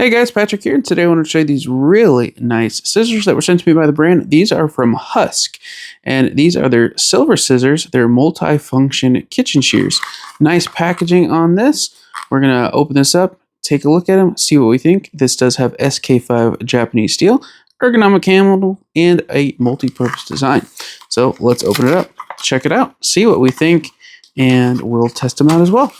Hey guys, Patrick here, and today I want to show you these really nice scissors that were sent to me by the brand. These are from HUUSK, and these are their silver scissors. They're multi-function kitchen shears. Nice packaging on this. We're going to open this up, take a look at them, see what we think. This does have SK5 Japanese steel, ergonomic handle, and a multi-purpose design. So let's open it up, check it out, see what we think, and we'll test them out as well.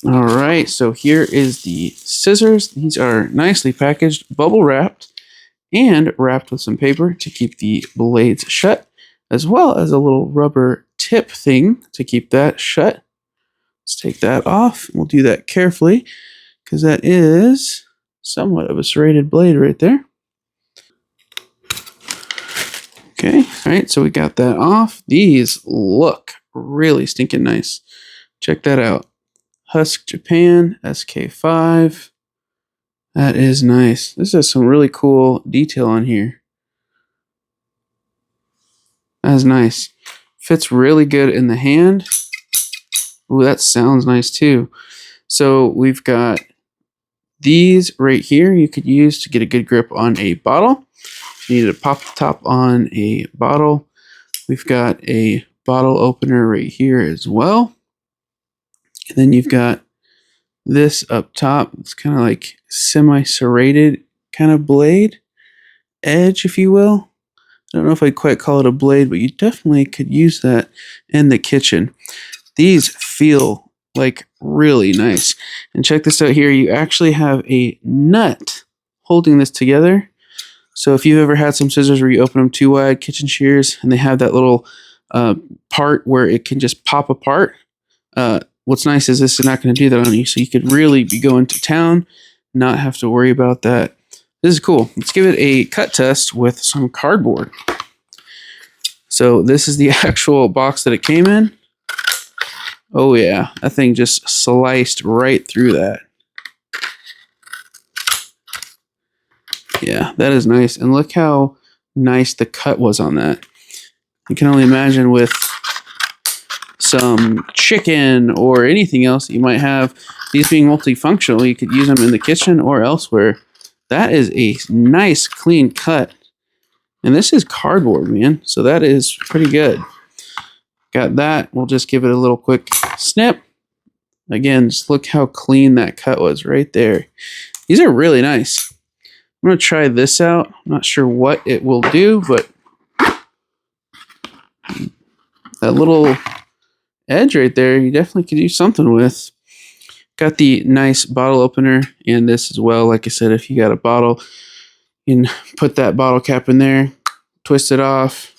All right, so here is the scissors. These are nicely packaged, bubble wrapped, and wrapped with some paper to keep the blades shut, as well as a little rubber tip thing to keep that shut. Let's take that off. We'll do that carefully because that is somewhat of a serrated blade right there. Okay, all right, so we got that off. These look really stinking nice. Check that out. HUUSK Japan, SK5. That is nice. This has some really cool detail on here. That is nice. Fits really good in the hand. Ooh, that sounds nice too. So we've got these right here you could use to get a good grip on a bottle. If you need to pop the top on a bottle, we've got a bottle opener right here as well. And then you've got this up top. It's kind of like semi-serrated kind of blade edge, if you will. I don't know if I'd quite call it a blade, but you definitely could use that in the kitchen. These feel like really nice. And check this out here. You actually have a nut holding this together. So if you've ever had some scissors where you open them too wide, kitchen shears, and they have that little part where it can just pop apart, what's nice is this is not going to do that on you, so you could really be going to town, not have to worry about that. This is cool. Let's give it a cut test with some cardboard. So this is the actual box that it came in. Oh yeah, that thing just sliced right through that. Yeah, that is nice. And look how nice the cut was on that. You can only imagine with some chicken or anything else that you might have. These being multifunctional, you could use them in the kitchen or elsewhere. That is a nice clean cut. And this is cardboard, man. So that is pretty good. Got that. We'll just give it a little quick snip. Again, just look how clean that cut was right there. These are really nice. I'm going to try this out. I'm not sure what it will do, but that little edge right there, you definitely could do something with. Got the nice bottle opener and this as well. Like I said, if you got a bottle, you can put that bottle cap in there, twist it off,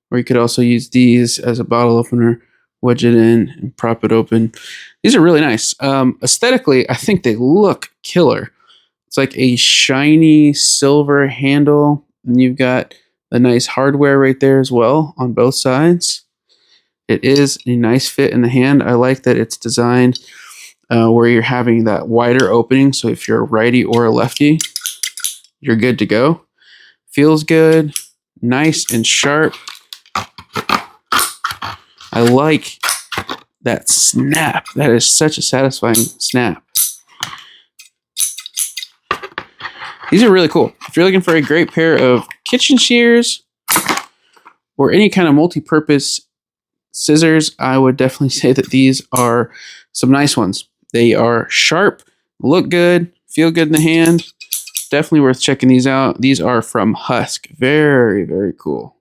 or you could also use these as a bottle opener, wedge it in and prop it open. These are really nice. Aesthetically, I think they look killer. It's like a shiny silver handle, and you've got the nice hardware right there as well on both sides. It is a nice fit in the hand. I like that it's designed where you're having that wider opening. So if you're a righty or a lefty, you're good to go. Feels good, nice and sharp. I like that snap. That is such a satisfying snap. These are really cool. If you're looking for a great pair of kitchen shears or any kind of multi-purpose scissors, I would definitely say that these are some nice ones. They are sharp, look good, feel good in the hand. Definitely worth checking these out. These are from HUUSK. Very, very cool.